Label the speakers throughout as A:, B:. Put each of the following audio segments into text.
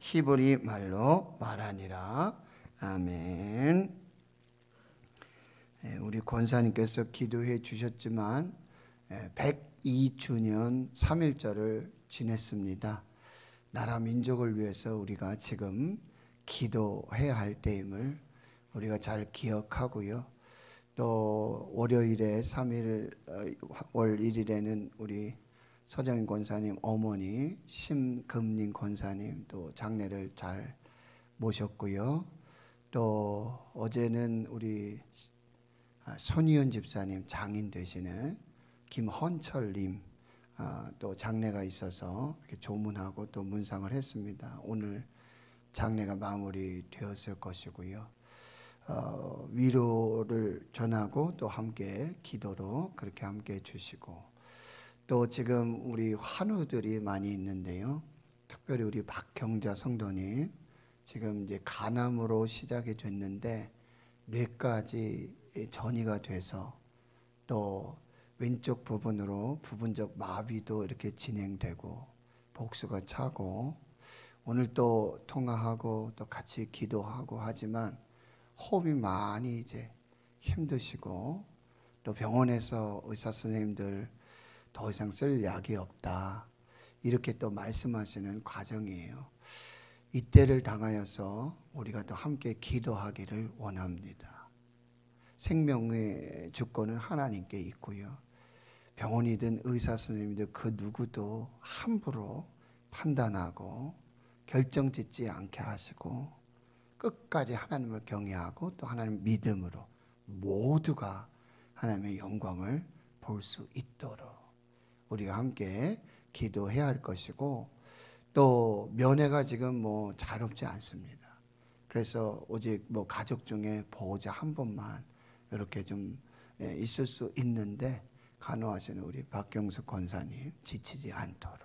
A: 히브리 말로 말하니라. 아멘. 우리 권사님께서 기도해 주셨지만 102주년 3.1절을 지냈습니다. 나라 민족을 위해서 우리가 지금 기도해야 할 때임을 우리가 잘 기억하고요. 또 월요일에 3월 1일에는 우리 서정인 권사님 어머니 심금린 권사님 또 장례를 잘 모셨고요. 또 어제는 우리 손희연 집사님 장인 되시는 김헌철님 또 장례가 있어서 이렇게 조문하고 또 문상을 했습니다. 오늘 장례가 마무리되었을 것이고요. 위로를 전하고 또 함께 기도로 그렇게 함께 해주시고, 또 지금 우리 환우들이 많이 있는데요. 특별히 우리 박경자 성도님 지금 이제 간암으로 시작이 됐는데 뇌까지 전이가 돼서 또 왼쪽 부분으로 부분적 마비도 이렇게 진행되고 복수가 차고, 오늘 또 통화하고 또 같이 기도하고 하지만 호흡이 많이 이제 힘드시고, 또 병원에서 의사 선생님들 더 이상 쓸 약이 없다 이렇게 또 말씀하시는 과정이에요. 이때를 당하여서 우리가 또 함께 기도하기를 원합니다. 생명의 주권은 하나님께 있고요. 병원이든 의사 선생님들 그 누구도 함부로 판단하고 결정 짓지 않게 하시고 끝까지 하나님을 경외하고 또 하나님 믿음으로 모두가 하나님의 영광을 볼 수 있도록 우리가 함께 기도해야 할 것이고, 또 면회가 지금 자롭지 않습니다. 그래서 오직 가족 중에 보호자 한 분만 이렇게 좀 있을 수 있는데 간호하시는 우리 박경숙 권사님 지치지 않도록,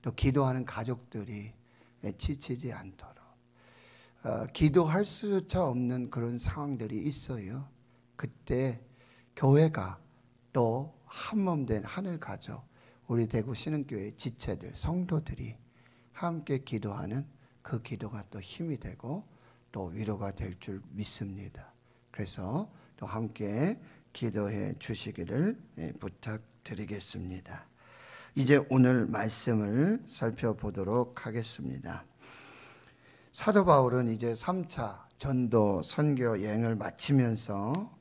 A: 또 기도하는 가족들이 지치지 않도록, 기도할 수조차 없는 그런 상황들이 있어요. 그때 교회가 또 한몸된 하늘 가족 우리 대구 신흥교회 지체들 성도들이 함께 기도하는 그 기도가 또 힘이 되고 또 위로가 될 줄 믿습니다. 그래서 또 함께 기도해 주시기를 부탁드리겠습니다. 이제 오늘 말씀을 살펴보도록 하겠습니다. 사도 바울은 이제 3차 전도 선교 여행을 마치면서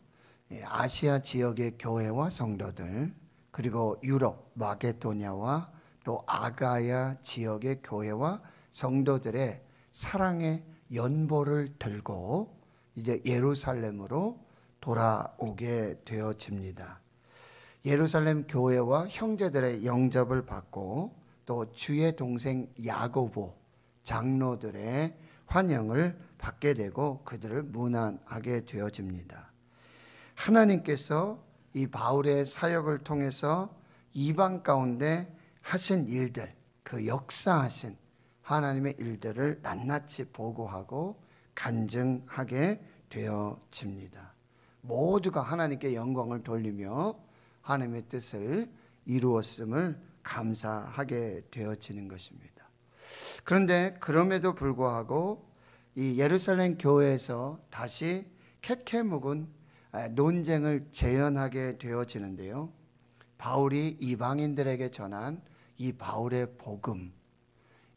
A: 아시아 지역의 교회와 성도들, 그리고 유럽 마게도냐와 또 아가야 지역의 교회와 성도들의 사랑의 연보를 들고 이제 예루살렘으로 돌아오게 되어집니다. 예루살렘 교회와 형제들의 영접을 받고 또 주의 동생 야고보 장로들의 환영을 받게 되고 그들을 문안하게 되어집니다. 하나님께서 이 바울의 사역을 통해서 이방 가운데 하신 일들, 그 역사하신 하나님의 일들을 낱낱이 보고하고 간증하게 되어집니다. 모두가 하나님께 영광을 돌리며 하나님의 뜻을 이루었음을 감사하게 되어지는 것입니다. 그런데 그럼에도 불구하고 이 예루살렘 교회에서 다시 캐캐 묵은 논쟁을 재현하게 되어지는데요. 바울이 이방인들에게 전한 이 바울의 복음,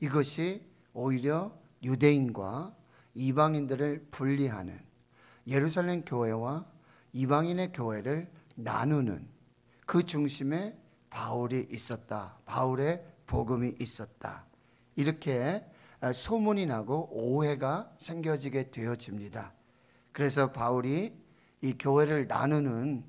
A: 이것이 오히려 유대인과 이방인들을 분리하는, 예루살렘 교회와 이방인의 교회를 나누는 그 중심에 바울이 있었다, 바울의 복음이 있었다, 이렇게 소문이 나고 오해가 생겨지게 되어집니다. 그래서 바울이 이 교회를 나누는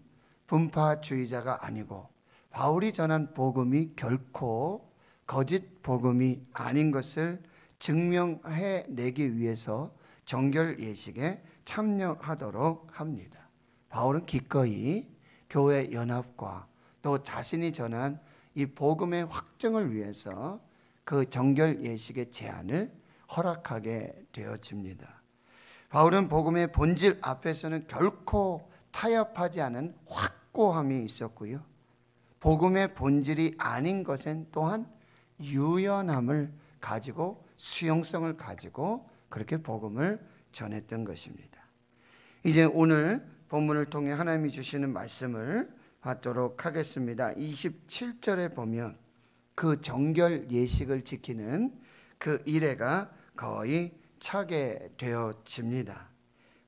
A: 분파주의자가 아니고 바울이 전한 복음이 결코 거짓 복음이 아닌 것을 증명해 내기 위해서 정결 예식에 참여하도록 합니다. 바울은 기꺼이 교회 연합과 또 자신이 전한 이 복음의 확증을 위해서 그 정결 예식의 제안을 허락하게 되어집니다. 바울은 복음의 본질 앞에서는 결코 타협하지 않은 확고함이 있었고요. 복음의 본질이 아닌 것엔 또한 유연함을 가지고 수용성을 가지고 그렇게 복음을 전했던 것입니다. 이제 오늘 본문을 통해 하나님이 주시는 말씀을 받도록 하겠습니다. 27절에 보면 그 정결 예식을 지키는 그 이래가 거의 차게 되어집니다.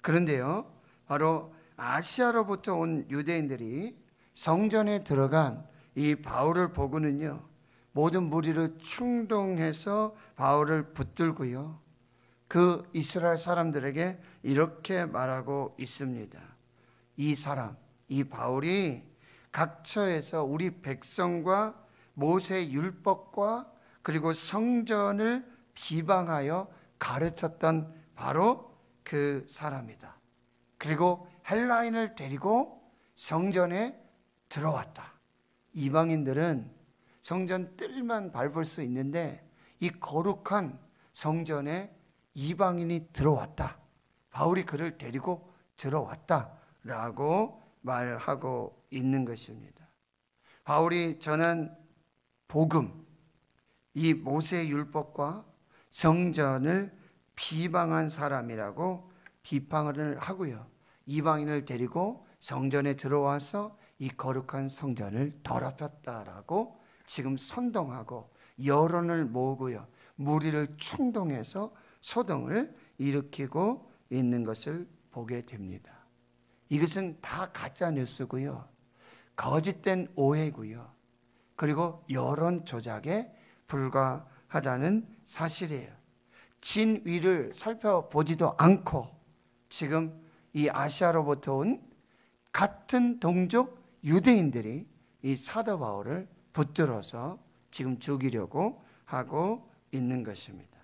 A: 그런데요, 바로 아시아로부터 온 유대인들이 성전에 들어간 이 바울을 보고는요, 모든 무리를 충동해서 바울을 붙들고요, 그 이스라엘 사람들에게 이렇게 말하고 있습니다. 이 사람, 이 바울이 각처에서 우리 백성과 모세 율법과 그리고 성전을 비방하여 가르쳤던 바로 그 사람이다. 그리고 헬라인을 데리고 성전에 들어왔다. 이방인들은 성전 뜰만 밟을 수 있는데 이 거룩한 성전에 이방인이 들어왔다. 바울이 그를 데리고 들어왔다라고 말하고 있는 것입니다. 바울이 전한 복음, 이 모세 율법과 성전을 비방한 사람이라고 비판을 하고요, 이방인을 데리고 성전에 들어와서 이 거룩한 성전을 더럽혔다라고 지금 선동하고 여론을 모으고요, 무리를 충동해서 소동을 일으키고 있는 것을 보게 됩니다. 이것은 다 가짜 뉴스고요, 거짓된 오해고요, 그리고 여론 조작에 불과하다는 사실이에요. 진위를 살펴보지도 않고 지금 이 아시아로부터 온 같은 동족 유대인들이 이 사도 바울을 붙들어서 지금 죽이려고 하고 있는 것입니다.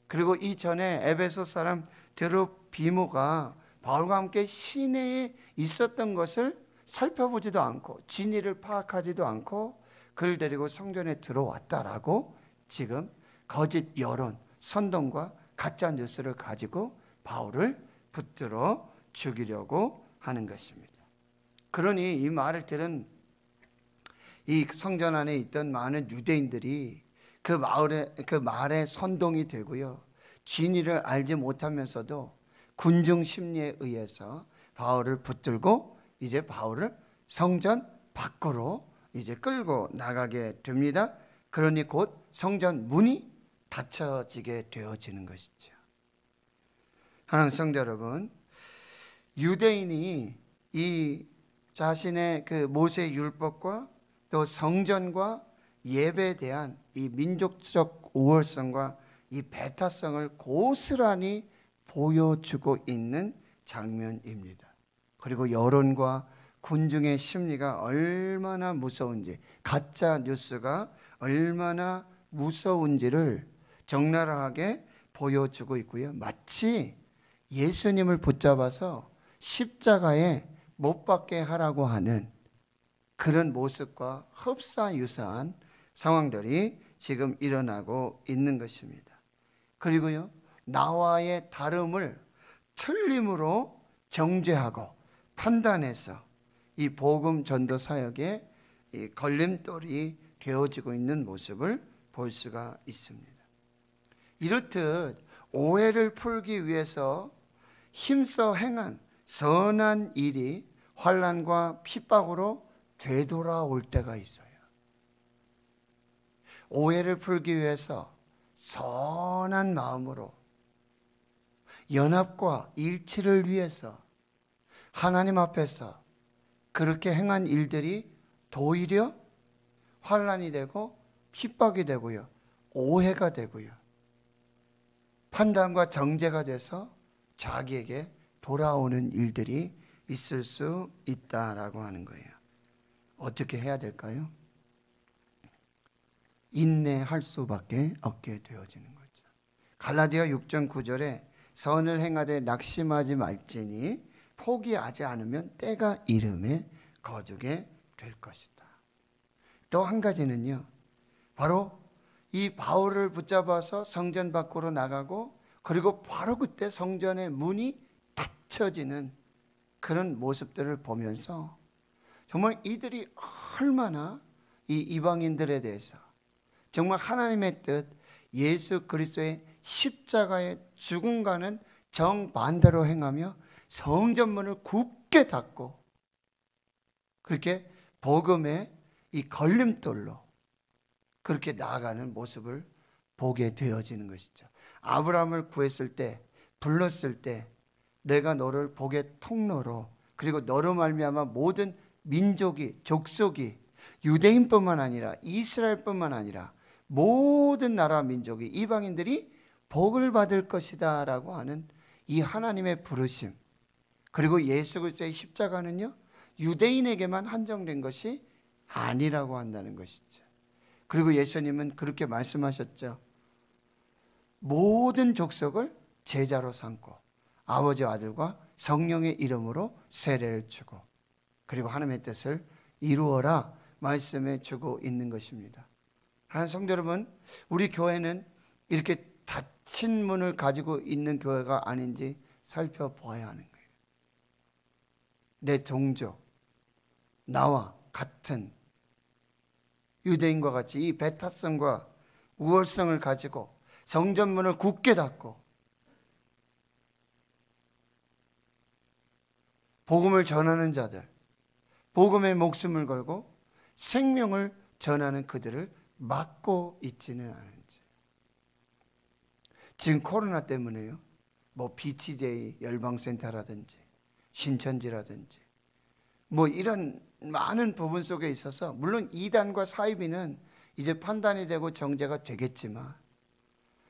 A: 그리고 이전에 에베소 사람 드로비모가 바울과 함께 시내에 있었던 것을 살펴보지도 않고 진위를 파악하지도 않고 그를 데리고 성전에 들어왔다라고 지금 거짓 여론, 선동과 가짜 뉴스를 가지고 바울을 붙들어 죽이려고 하는 것입니다. 그러니 이 말을 들은 이 성전 안에 있던 많은 유대인들이 그 말에 선동이 되고요, 진위를 알지 못하면서도 군중 심리에 의해서 바울을 붙들고 이제 바울을 성전 밖으로 이제 끌고 나가게 됩니다. 그러니 곧 성전 문이 닫혀지게 되어지는 것이죠. 하나님 성도 여러분, 유대인이 이 자신의 그 모세 율법과 또 성전과 예배에 대한 이 민족적 우월성과 이 배타성을 고스란히 보여주고 있는 장면입니다. 그리고 여론과 군중의 심리가 얼마나 무서운지, 가짜 뉴스가 얼마나 무서운지를 적나라하게 보여주고 있고요, 마치 예수님을 붙잡아서 십자가에 못 박게 하라고 하는 그런 모습과 흡사유사한 상황들이 지금 일어나고 있는 것입니다. 그리고요, 나와의 다름을 틀림으로 정죄하고 판단해서 이 복음 전도 사역에 이 걸림돌이 되어지고 있는 모습을 볼 수가 있습니다. 이렇듯 오해를 풀기 위해서 힘써 행한 선한 일이 환난과 핍박으로 되돌아올 때가 있어요. 오해를 풀기 위해서 선한 마음으로 연합과 일치를 위해서 하나님 앞에서 그렇게 행한 일들이 도리어 환난이 되고 핍박이 되고요, 오해가 되고요, 판단과 정죄가 돼서 자기에게 돌아오는 일들이 있을 수 있다라고 하는 거예요. 어떻게 해야 될까요? 인내할 수밖에 없게 되어지는 거죠. 갈라디아 6장 9절에 선을 행하되 낙심하지 말지니 포기하지 않으면 때가 이름에 거두게 될 것이다. 또 한 가지는요, 바로 이 바울을 붙잡아서 성전 밖으로 나가고 그리고 바로 그때 성전의 문이 닫혀지는 그런 모습들을 보면서 정말 이들이 얼마나 이 이방인들에 대해서 정말 하나님의 뜻, 예수 그리스도의 십자가의 죽음과는 정반대로 행하며 성전문을 굳게 닫고 그렇게 복음의 이 걸림돌로 그렇게 나아가는 모습을 보게 되어지는 것이죠. 아브라함을 구했을 때, 불렀을 때 내가 너를 복의 통로로, 그리고 너로 말미암아 모든 민족이, 족속이, 유대인뿐만 아니라 이스라엘뿐만 아니라 모든 나라 민족이, 이방인들이 복을 받을 것이다 라고 하는 이 하나님의 부르심, 그리고 예수 그리스도의 십자가는요 유대인에게만 한정된 것이 아니라고 한다는 것이죠. 그리고 예수님은 그렇게 말씀하셨죠. 모든 족속을 제자로 삼고 아버지와 아들과 성령의 이름으로 세례를 주고, 그리고 하나님의 뜻을 이루어라 말씀해 주고 있는 것입니다. 하나님 성도 여러분, 우리 교회는 이렇게 닫힌 문을 가지고 있는 교회가 아닌지 살펴보아야 하는 거예요. 내 동족, 나와 같은 유대인과 같이 이 배타성과 우월성을 가지고 성전문을 굳게 닫고 복음을 전하는 자들, 복음의 목숨을 걸고 생명을 전하는 그들을 막고 있지는 않은지. 지금 코로나 때문에요, 뭐 BTJ 열방센터라든지 신천지라든지 뭐 이런 많은 부분 속에 있어서 물론 이단과 사이비는 이제 판단이 되고 정죄가 되겠지만,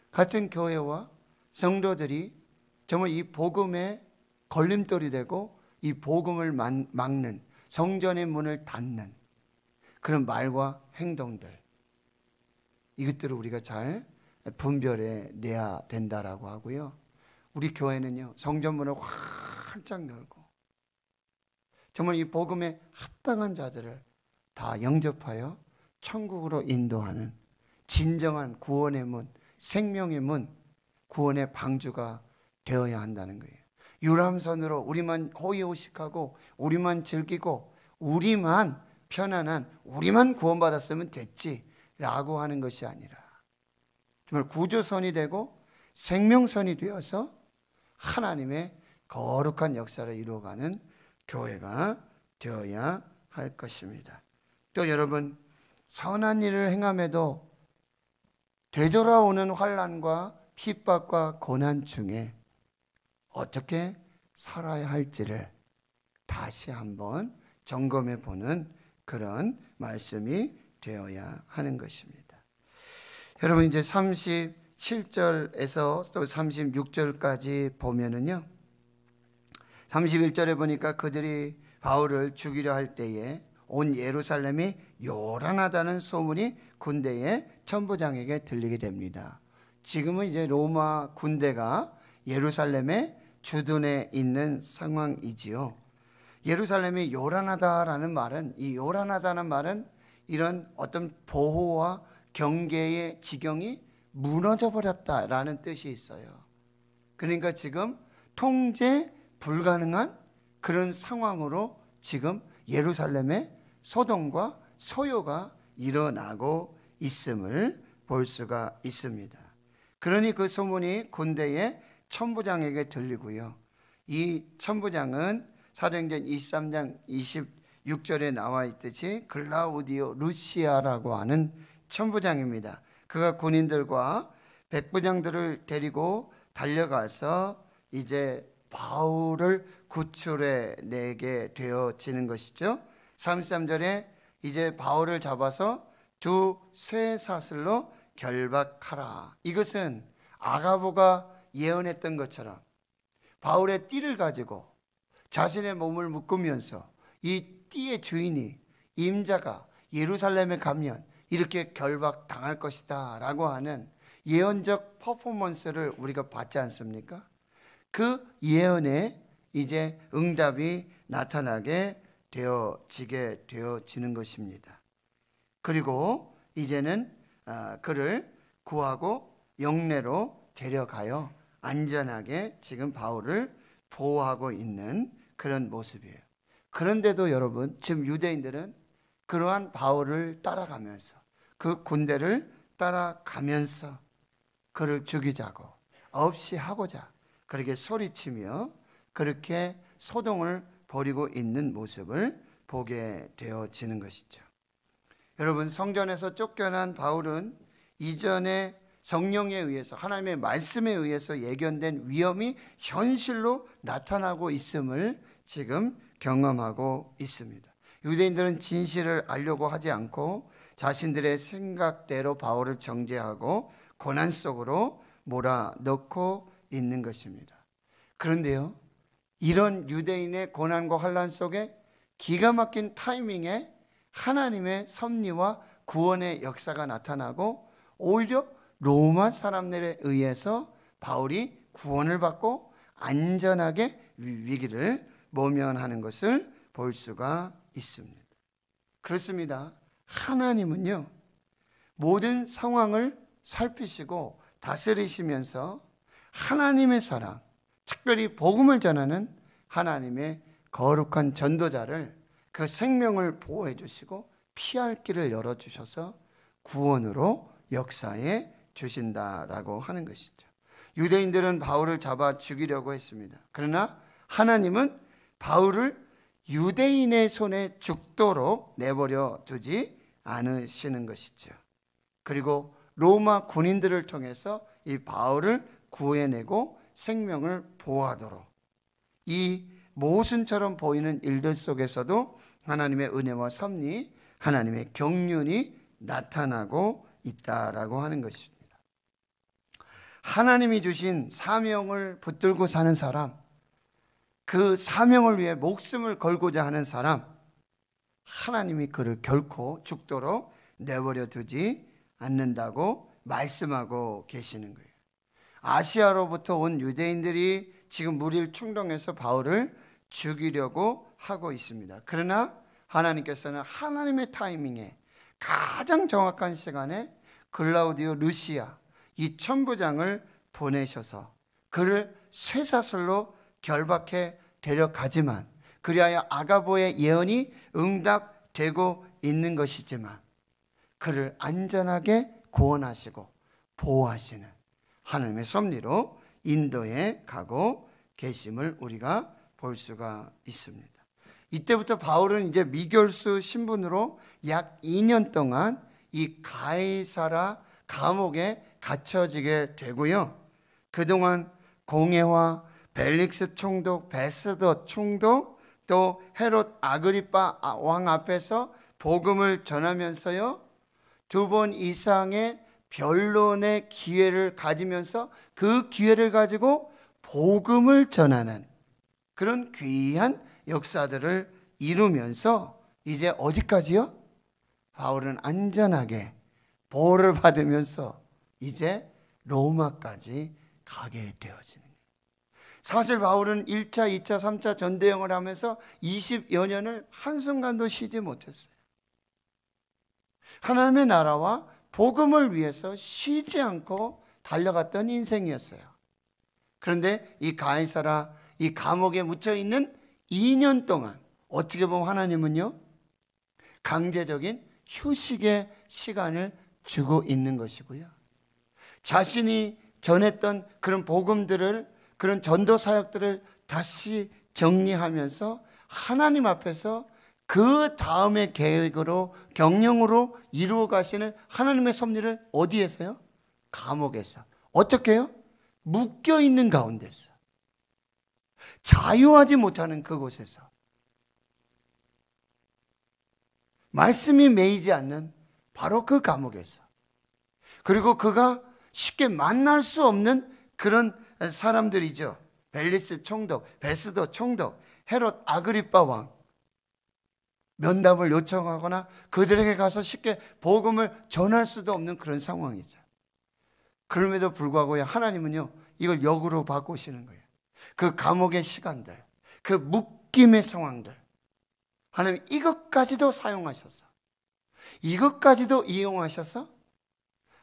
A: 같은 교회와 성도들이 정말 이 복음의 걸림돌이 되고 이 복음을 막는, 성전의 문을 닫는 그런 말과 행동들, 이것들을 우리가 잘 분별해 내야 된다라고 하고요. 우리 교회는요 성전문을 활짝 열고 정말 이 복음에 합당한 자들을 다 영접하여 천국으로 인도하는 진정한 구원의 문, 생명의 문, 구원의 방주가 되어야 한다는 거예요. 유람선으로 우리만 호의호식하고 우리만 즐기고 우리만 편안한, 우리만 구원받았으면 됐지라고 하는 것이 아니라 정말 구조선이 되고 생명선이 되어서 하나님의 거룩한 역사를 이루어가는 교회가 되어야 할 것입니다. 또 여러분, 선한 일을 행함에도 되돌아오는 환난과 핍박과 고난 중에 어떻게 살아야 할지를 다시 한번 점검해 보는 그런 말씀이 되어야 하는 것입니다. 여러분, 이제 37절에서 또 36절까지 보면은요, 31절에 보니까 그들이 바울을 죽이려 할 때에 온 예루살렘이 요란하다는 소문이 군대의 천부장에게 들리게 됩니다. 지금은 이제 로마 군대가 예루살렘에 주둔해 있는 상황이지요. 예루살렘이 요란하다라는 말은, 이 요란하다는 말은 이런 어떤 보호와 경계의 지경이 무너져 버렸다라는 뜻이 있어요. 그러니까 지금 통제 불가능한 그런 상황으로 지금 예루살렘에 소동과 소요가 일어나고 있음을 볼 수가 있습니다. 그러니 그 소문이 군대의 천부장에게 들리고요. 이 천부장은 사도행전 23장 26절에 나와 있듯이 글라우디오 루시아라고 하는 천부장입니다. 그가 군인들과 백부장들을 데리고 달려가서 이제 바울을 구출해 내게 되어지는 것이죠. 33절에 이제 바울을 잡아서 두 쇠사슬로 결박하라. 이것은 아가보가 예언했던 것처럼 바울의 띠를 가지고 자신의 몸을 묶으면서 이 띠의 주인이, 임자가 예루살렘에 가면 이렇게 결박당할 것이다 라고 하는 예언적 퍼포먼스를 우리가 봤지 않습니까? 그 예언에 이제 응답이 나타나게 되어지는 것입니다. 그리고 이제는 그를 구하고 영내로 데려가요 안전하게 지금 바울을 보호하고 있는 그런 모습이에요. 그런데도 여러분, 지금 유대인들은 그러한 바울을 따라가면서, 그 군대를 따라가면서 그를 죽이자고 없이 하고자 그렇게 소리치며 그렇게 소동을 벌이고 있는 모습을 보게 되어지는 것이죠. 여러분, 성전에서 쫓겨난 바울은 이전에 성령에 의해서, 하나님의 말씀에 의해서 예견된 위험이 현실로 나타나고 있음을 지금 경험하고 있습니다. 유대인들은 진실을 알려고 하지 않고 자신들의 생각대로 바울을 정죄하고 고난 속으로 몰아넣고 있는 것입니다. 그런데요, 이런 유대인의 고난과 환난 속에 기가 막힌 타이밍에 하나님의 섭리와 구원의 역사가 나타나고 오히려 로마 사람들에 의해서 바울이 구원을 받고 안전하게 위기를 모면하는 것을 볼 수가 있습니다. 그렇습니다. 하나님은요, 모든 상황을 살피시고 다스리시면서 하나님의 사랑, 특별히 복음을 전하는 하나님의 거룩한 전도자를 그 생명을 보호해 주시고 피할 길을 열어주셔서 구원으로 역사해 주신다라고 하는 것이죠. 유대인들은 바울을 잡아 죽이려고 했습니다. 그러나 하나님은 바울을 유대인의 손에 죽도록 내버려 두지 않으시는 것이죠. 그리고 로마 군인들을 통해서 이 바울을 구해내고 생명을 보호하도록 이 모순처럼 보이는 일들 속에서도 하나님의 은혜와 섭리, 하나님의 경륜이 나타나고 있다라고 하는 것입니다. 하나님이 주신 사명을 붙들고 사는 사람, 그 사명을 위해 목숨을 걸고자 하는 사람, 하나님이 그를 결코 죽도록 내버려 두지 않는다고 말씀하고 계시는 거예요. 아시아로부터 온 유대인들이 지금 무리를 충동해서 바울을 죽이려고 하고 있습니다. 그러나 하나님께서는 하나님의 타이밍에 가장 정확한 시간에 글라우디오 루시아 이 천부장을 보내셔서 그를 쇠사슬로 결박해 데려가지만 그리하여 아가보의 예언이 응답되고 있는 것이지만 그를 안전하게 구원하시고 보호하시는 하나님의 섭리로 인도해 가고 계심을 우리가 볼 수가 있습니다. 이때부터 바울은 이제 미결수 신분으로 약 2년 동안 이 가이사라 감옥에 갇혀지게 되고요. 그동안 공회와 벨릭스 총독, 베스더 총독, 또 헤롯 아그리빠 왕 앞에서 복음을 전하면서요, 2번 이상의 변론의 기회를 가지면서 그 기회를 가지고 복음을 전하는 그런 귀한 역사들을 이루면서 이제 어디까지요? 바울은 안전하게 보호를 받으면서 이제 로마까지 가게 되어지는 거예요. 사실 바울은 1차, 2차, 3차 전대행을 하면서 20여 년을 한순간도 쉬지 못했어요. 하나님의 나라와 복음을 위해서 쉬지 않고 달려갔던 인생이었어요. 그런데 이 가이사라 이 감옥에 묻혀 있는 2년 동안 어떻게 보면 하나님은요, 강제적인 휴식의 시간을 주고 있는 것이고요. 자신이 전했던 그런 복음들을, 그런 전도 사역들을 다시 정리하면서 하나님 앞에서 그 다음의 계획으로, 경영으로 이루어 가시는 하나님의 섭리를 어디에서요? 감옥에서. 어떻게 해요? 묶여 있는 가운데서. 자유하지 못하는 그곳에서. 말씀이 매이지 않는 바로 그 감옥에서. 그리고 그가 쉽게 만날 수 없는 그런 사람들이죠. 벨리스 총독, 베스더 총독, 헤롯 아그리빠 왕. 면담을 요청하거나 그들에게 가서 쉽게 복음을 전할 수도 없는 그런 상황이죠. 그럼에도 불구하고 하나님은요, 이걸 역으로 바꾸시는 거예요. 그 감옥의 시간들, 그 묶임의 상황들, 하나님 이것까지도 사용하셔서, 이것까지도 이용하셔서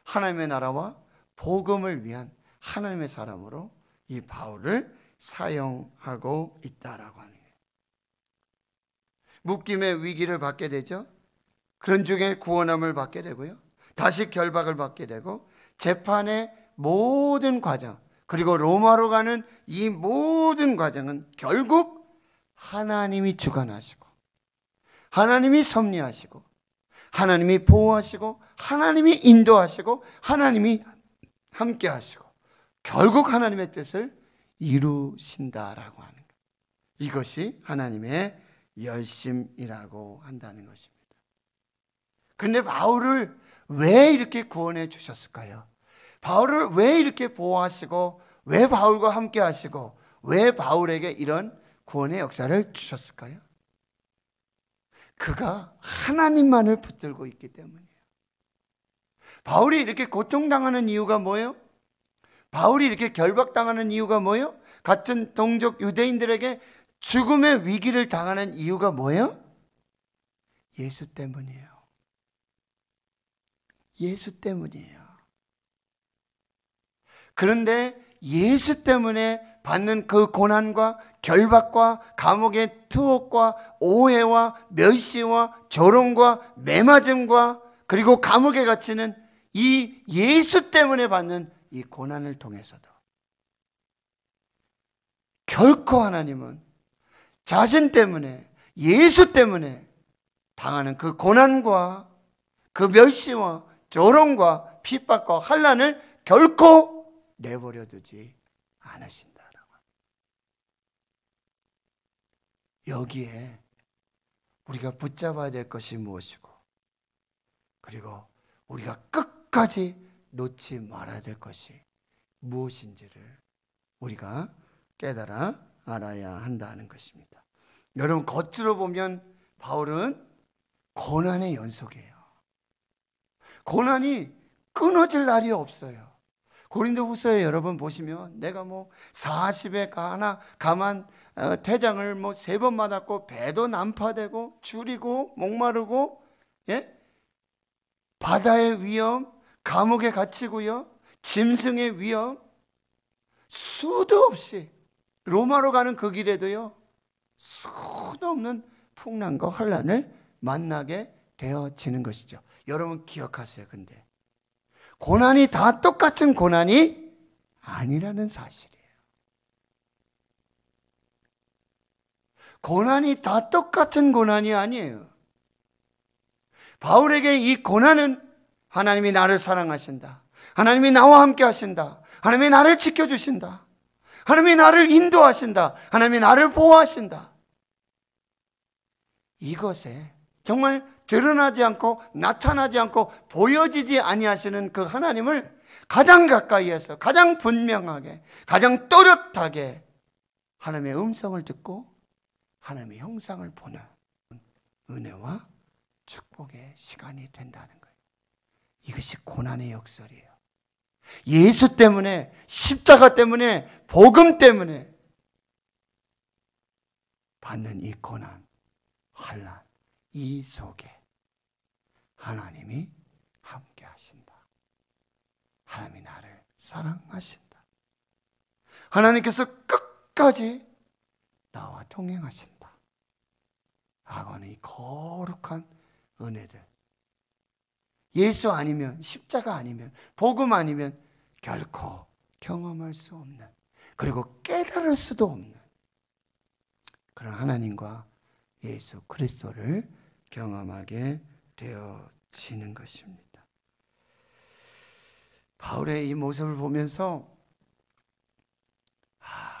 A: 하나님의 나라와 복음을 위한 하나님의 사람으로 이 바울을 사용하고 있다라고 하는 거예요. 묶임의 위기를 받게 되죠. 그런 중에 구원함을 받게 되고요. 다시 결박을 받게 되고 재판에 모든 과정, 그리고 로마로 가는 이 모든 과정은 결국 하나님이 주관하시고, 하나님이 섭리하시고, 하나님이 보호하시고, 하나님이 인도하시고, 하나님이 함께 하시고, 결국 하나님의 뜻을 이루신다라고 하는 거예요. 이것이 하나님의 열심이라고 한다는 것입니다. 그런데 바울을 왜 이렇게 구원해 주셨을까요? 바울을 왜 이렇게 보호하시고, 왜 바울과 함께 하시고, 왜 바울에게 이런 구원의 역사를 주셨을까요? 그가 하나님만을 붙들고 있기 때문이에요. 바울이 이렇게 고통당하는 이유가 뭐예요? 바울이 이렇게 결박당하는 이유가 뭐예요? 같은 동족 유대인들에게 죽음의 위기를 당하는 이유가 뭐예요? 예수 때문이에요. 예수 때문이에요. 그런데 예수 때문에 받는 그 고난과 결박과 감옥의 투옥과 오해와 멸시와 조롱과 매맞음과 그리고 감옥에 갇히는 이 예수 때문에 받는 이 고난을 통해서도 결코 하나님은 자신 때문에, 예수 때문에 당하는 그 고난과 그 멸시와 조롱과 핍박과 환난을 결코 내버려 두지 않으신다라고. 여기에 우리가 붙잡아야 될 것이 무엇이고, 그리고 우리가 끝까지 놓지 말아야 될 것이 무엇인지를 우리가 깨달아 알아야 한다는 것입니다. 여러분, 겉으로 보면 바울은 고난의 연속이에요. 고난이 끊어질 날이 없어요. 고린도후서에 여러분 보시면 내가 40에 가만 태장을 3번 맞았고, 배도 난파되고, 줄이고, 목마르고, 바다의 위험, 감옥에 갇히고요, 짐승의 위험, 수도 없이 로마로 가는 그 길에도요, 수도 없는 풍랑과 환난을 만나게 되어지는 것이죠. 여러분 기억하세요. 근데 고난이 다 똑같은 고난이 아니라는 사실이에요. 고난이 다 똑같은 고난이 아니에요. 바울에게 이 고난은 하나님이 나를 사랑하신다, 하나님이 나와 함께 하신다, 하나님이 나를 지켜주신다, 하나님이 나를 인도하신다, 하나님이 나를 보호하신다, 이것에 정말 드러나지 않고 나타나지 않고 보여지지 아니하시는 그 하나님을 가장 가까이에서 가장 분명하게, 가장 또렷하게 하나님의 음성을 듣고 하나님의 형상을 보는 은혜와 축복의 시간이 된다는 거예요. 이것이 고난의 역설이에요. 예수 때문에, 십자가 때문에, 복음 때문에 받는 이 고난, 환난, 이 속에 하나님이 함께 하신다. 하나님이 나를 사랑하신다. 하나님께서 끝까지 나와 동행하신다. 라고 하는 이 거룩한 은혜들. 예수 아니면, 십자가 아니면, 복음 아니면 결코 경험할 수 없는, 그리고 깨달을 수도 없는 그런 하나님과 예수 그리스도를 경험하게 되어지는 것입니다. 바울의 이 모습을 보면서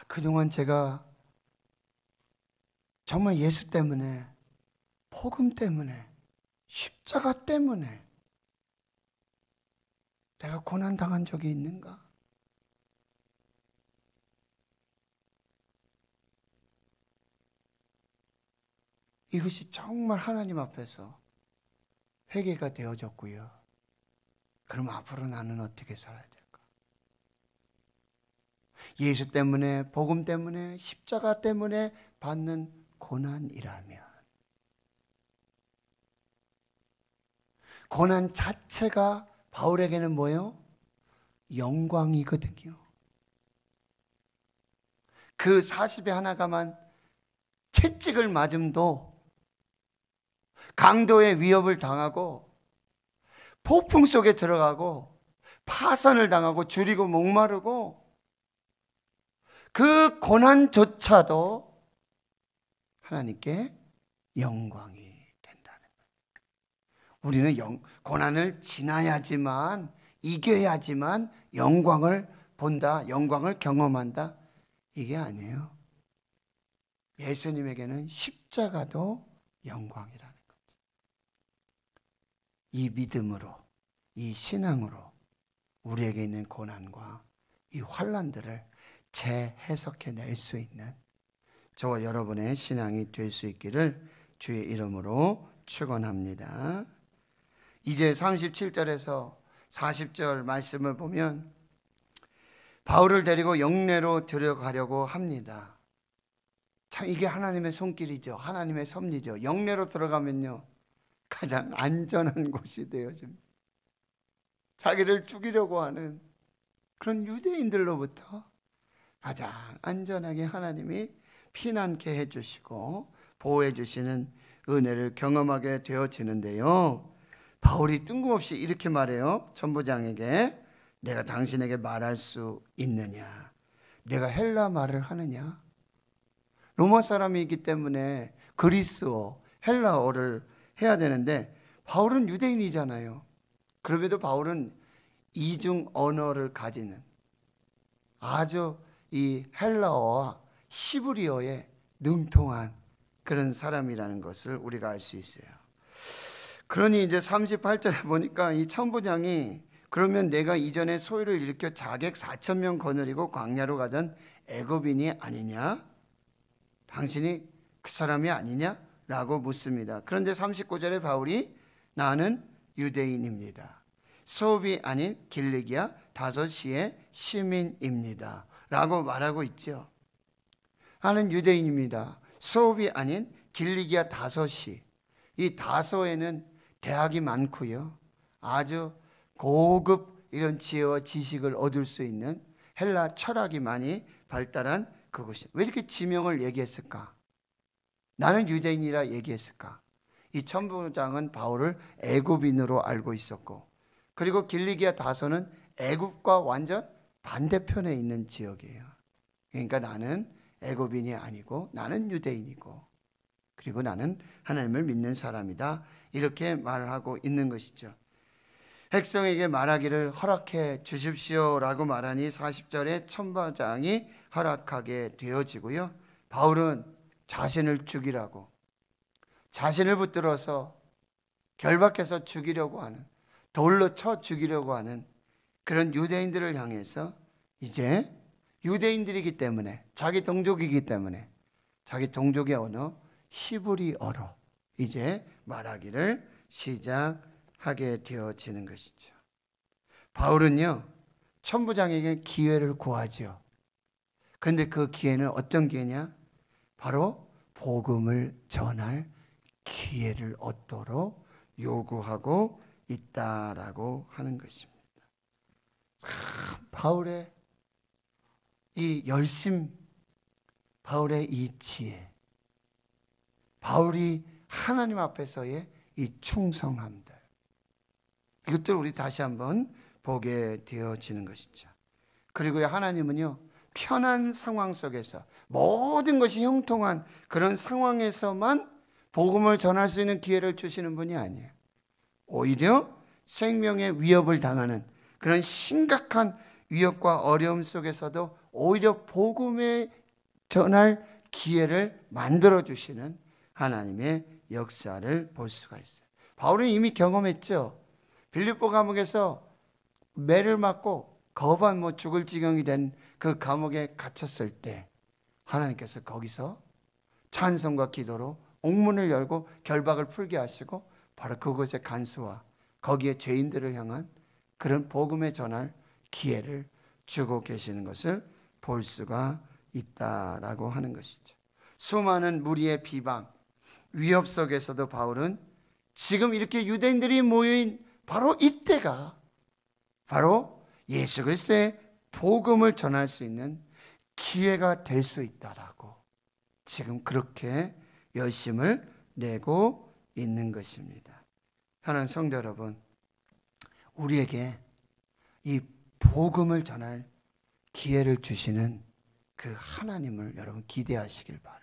A: 그동안 제가 정말 예수 때문에, 복음 때문에, 십자가 때문에 내가 고난당한 적이 있는가? 이것이 정말 하나님 앞에서 회개가 되어졌고요. 그럼 앞으로 나는 어떻게 살아야 될까? 예수 때문에, 복음 때문에, 십자가 때문에 받는 고난이라면, 고난 자체가 바울에게는 뭐예요? 영광이거든요. 그 40에 하나가만 채찍을 맞음도, 강도의 위협을 당하고, 폭풍 속에 들어가고, 파선을 당하고 줄이고 목마르고 그 고난조차도 하나님께 영광이 된다는 거예요. 우리는 고난을 지나야지만, 이겨야지만 영광을 본다, 영광을 경험한다, 이게 아니에요. 예수님에게는 십자가도 영광이라는 거죠. 이 믿음으로, 이 신앙으로 우리에게 있는 고난과 이 환난들을 재해석해낼 수 있는 저와 여러분의 신앙이 될 수 있기를 주의 이름으로 축원합니다. 이제 37절에서 40절 말씀을 보면 바울을 데리고 영내로 들어가려고 합니다. 참 이게 하나님의 손길이죠. 하나님의 섭리죠. 영내로 들어가면요 가장 안전한 곳이 되어집니다. 자기를 죽이려고 하는 그런 유대인들로부터 가장 안전하게 하나님이 피난케 해주시고 보호해 주시는 은혜를 경험하게 되어지는데요, 바울이 뜬금없이 이렇게 말해요. 천부장에게 내가 당신에게 말할 수 있느냐? 내가 헬라 말을 하느냐? 로마 사람이기 때문에 그리스어, 헬라어를 해야 되는데 바울은 유대인이잖아요. 그럼에도 바울은 이중 언어를 가지는 아주 이 헬라어와 시브리어에 능통한 그런 사람이라는 것을 우리가 알 수 있어요. 그러니 이제 38절에 보니까 이 천부장이 그러면 내가 이전에 소위를 일으켜 자객 4,000명 거느리고 광야로 가던 애굽인이 아니냐? 당신이 그 사람이 아니냐? 라고 묻습니다. 그런데 39절에 바울이 나는 유대인입니다. 소읍이 아닌 길리기아 다소시의 시민입니다. 라고 말하고 있죠. 나는 유대인입니다. 소읍이 아닌 길리기아 다소시. 이 다소에는 대학이 많고요. 아주 고급 이런 지혜와 지식을 얻을 수 있는 헬라 철학이 많이 발달한 그곳이. 왜 이렇게 지명을 얘기했을까? 나는 유대인이라 얘기했을까? 이 천부장은 바울을 애굽인으로 알고 있었고, 그리고 길리기아 다소는 애굽과 완전 반대편에 있는 지역이에요. 그러니까 나는 애굽인이 아니고 나는 유대인이고, 그리고 나는 하나님을 믿는 사람이다, 이렇게 말하고 있는 것이죠. 백성에게 말하기를 허락해 주십시오라고 말하니 40절에 천부장이 허락하게 되어지고요, 바울은 자신을 죽이라고, 자신을 붙들어서 결박해서 죽이려고 하는, 돌로 쳐 죽이려고 하는 그런 유대인들을 향해서 이제 유대인들이기 때문에, 자기 동족이기 때문에 자기 동족의 언어 히브리어로 이제 말하기를 시작하게 되어지는 것이죠. 바울은요 천부장에게 기회를 구하죠. 그런데 그 기회는 어떤 기회냐? 바로 복음을 전할 기회를 얻도록 요구하고 있다라고 하는 것입니다. 바울의 이 열심, 바울의 이 지혜, 바울이 하나님 앞에서의 이 충성함들, 이것들 우리 다시 한번 보게 되어지는 것이죠. 그리고 하나님은요 편한 상황 속에서, 모든 것이 형통한 그런 상황에서만 복음을 전할 수 있는 기회를 주시는 분이 아니에요. 오히려 생명의 위협을 당하는 그런 심각한 위협과 어려움 속에서도 오히려 복음에 전할 기회를 만들어 주시는 하나님의 역사를 볼 수가 있어요. 바울은 이미 경험했죠. 빌립보 감옥에서 매를 맞고 거반 죽을 지경이 된 그 감옥에 갇혔을 때 하나님께서 거기서 찬송과 기도로 옥문을 열고 결박을 풀게 하시고 바로 그곳의 간수와 거기에 죄인들을 향한 그런 복음에 전할 기회를 주고 계시는 것을 볼 수가 있다라고 하는 것이죠. 수많은 무리의 비방, 위협 속에서도 바울은 지금 이렇게 유대인들이 모인 바로 이때가 바로 예수 그리스도의 복음을 전할 수 있는 기회가 될 수 있다라고 지금 그렇게 열심을 내고 있는 것입니다. 사랑하는 성도 여러분, 우리에게 이 복음을 전할 기회를 주시는 그 하나님을 여러분 기대하시길 바라요.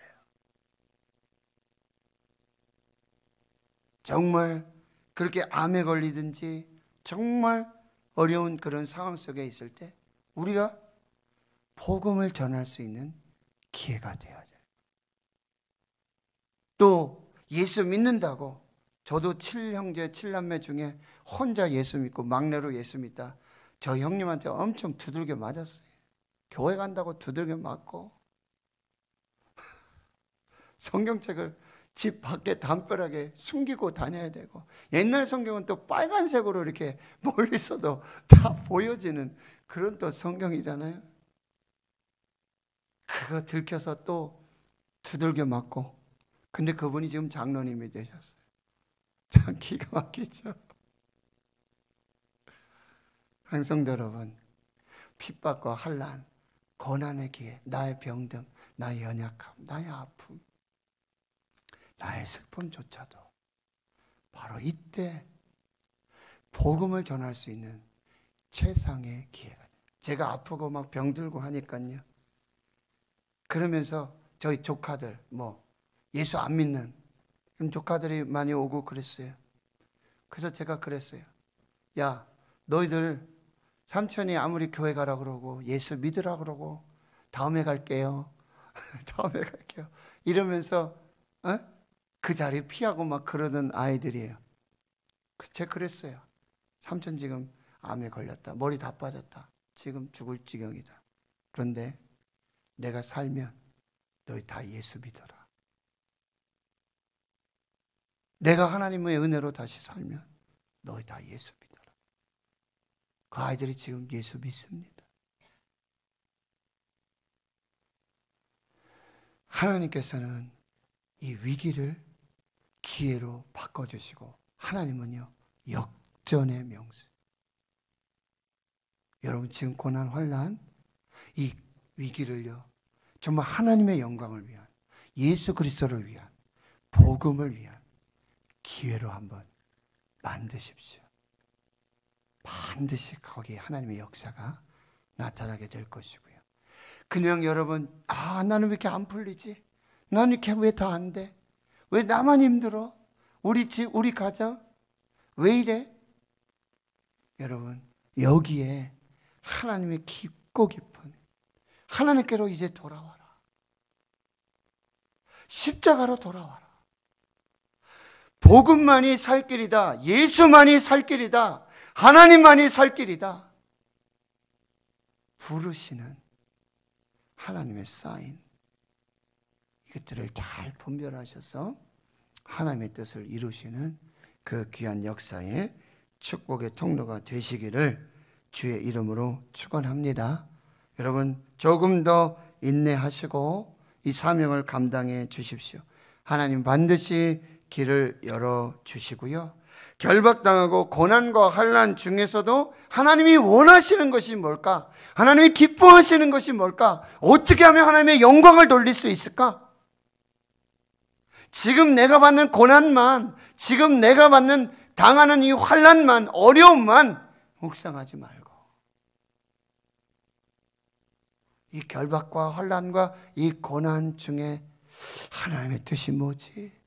A: 정말 그렇게 암에 걸리든지 정말 어려운 그런 상황 속에 있을 때 우리가 복음을 전할 수 있는 기회가 되어야 돼요. 또 예수 믿는다고, 저도 7형제 7남매 중에 혼자 예수 믿고 막내로 예수 믿다 저 형님한테 엄청 두들겨 맞았어요. 교회 간다고 두들겨 맞고 성경책을 집 밖에 담벼락에 숨기고 다녀야 되고, 옛날 성경은 또 빨간색으로 이렇게 멀리서도 다 보여지는 그런 또 성경이잖아요. 그거 들켜서 또 두들겨 맞고, 근데 그분이 지금 장로님이 되셨어요. 참 기가 막히죠. 성도 여러분, 핍박과 환난, 고난의 기회, 나의 병듦, 나의 연약함, 나의 아픔, 나의 슬픔조차도 바로 이때 복음을 전할 수 있는 최상의 기회가 돼요. 제가 아프고 막 병들고 하니까요, 그러면서 저희 조카들 예수 안 믿는 그런 조카들이 많이 오고 그랬어요. 그래서 제가 그랬어요. 야, 너희들 삼촌이 아무리 교회 가라 그러고 예수 믿으라 그러고 다음에 갈게요. 다음에 갈게요. 이러면서 그 자리 피하고 막 그러던 아이들이에요. 제가 그랬어요. 삼촌 지금 암에 걸렸다. 머리 다 빠졌다. 지금 죽을 지경이다. 그런데 내가 살면 너희 다 예수 믿어라. 내가 하나님의 은혜로 다시 살면 너희 다 예수 믿어라. 그 아이들이 지금 예수 믿습니다. 하나님께서는 이 위기를 기회로 바꿔주시고, 하나님은요 역전의 명수. 여러분 지금 고난 환난 이 위기를요 정말 하나님의 영광을 위한, 예수 그리스도를 위한, 복음을 위한 기회로 한번 만드십시오. 반드시 거기에 하나님의 역사가 나타나게 될 것이고요. 그냥 여러분 나는 왜 이렇게 안 풀리지? 나는 이렇게 왜 다 안 돼? 왜 나만 힘들어? 우리 집, 우리 가정 왜 이래? 여러분 여기에 하나님의 깊고 깊은 하나님께로 이제 돌아와라. 십자가로 돌아와라. 복음만이 살 길이다. 예수만이 살 길이다. 하나님만이 살 길이다. 부르시는 하나님의 사인, 이것들을 잘 분별하셔서 하나님의 뜻을 이루시는 그 귀한 역사의 축복의 통로가 되시기를 주의 이름으로 축원합니다. 여러분 조금 더 인내하시고 이 사명을 감당해 주십시오. 하나님 반드시 길을 열어주시고요, 결박당하고 고난과 환난 중에서도 하나님이 원하시는 것이 뭘까? 하나님이 기뻐하시는 것이 뭘까? 어떻게 하면 하나님의 영광을 돌릴 수 있을까? 지금 내가 받는 고난만, 지금 내가 당하는 이 환난만, 어려움만 묵상하지 말고 이 결박과 환난과 이 고난 중에 하나님의 뜻이 뭐지?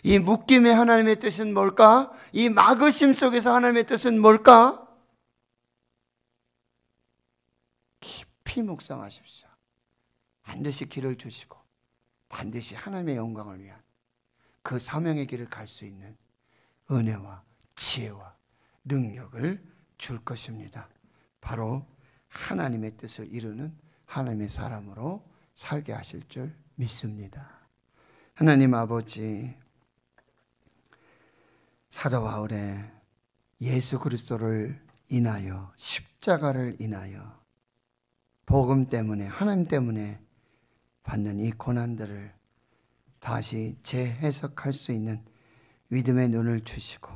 A: 이 묶임의 하나님의 뜻은 뭘까? 이 막으심 속에서 하나님의 뜻은 뭘까? 깊이 묵상하십시오. 반드시 길을 주시고 반드시 하나님의 영광을 위한 그 사명의 길을 갈 수 있는 은혜와 지혜와 능력을 줄 것입니다. 바로 하나님의 뜻을 이루는 하나님의 사람으로 살게 하실 줄 믿습니다. 하나님 아버지, 사도 바울의 예수 그리스도를 인하여, 십자가를 인하여, 복음 때문에, 하나님 때문에 받는 이 고난들을 다시 재해석할 수 있는 믿음의 눈을 주시고,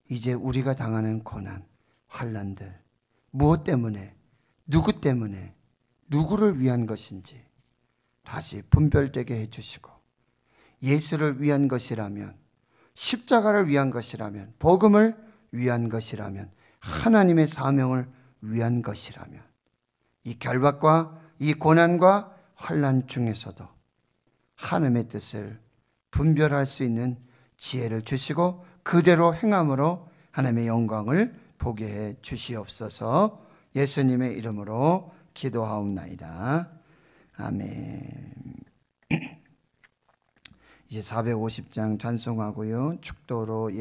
A: 이제 우리가 당하는 고난, 환난들, 무엇 때문에, 누구 때문에, 누구를 위한 것인지 다시 분별되게 해주시고, 예수를 위한 것이라면, 십자가를 위한 것이라면, 복음을 위한 것이라면, 하나님의 사명을 위한 것이라면 이 결박과 이 고난과 환난 중에서도 하나님의 뜻을 분별할 수 있는 지혜를 주시고 그대로 행함으로 하나님의 영광을 보게 해 주시옵소서. 예수님의 이름으로 기도하옵나이다. 아멘. 이제 450장 찬송하고요. 축도로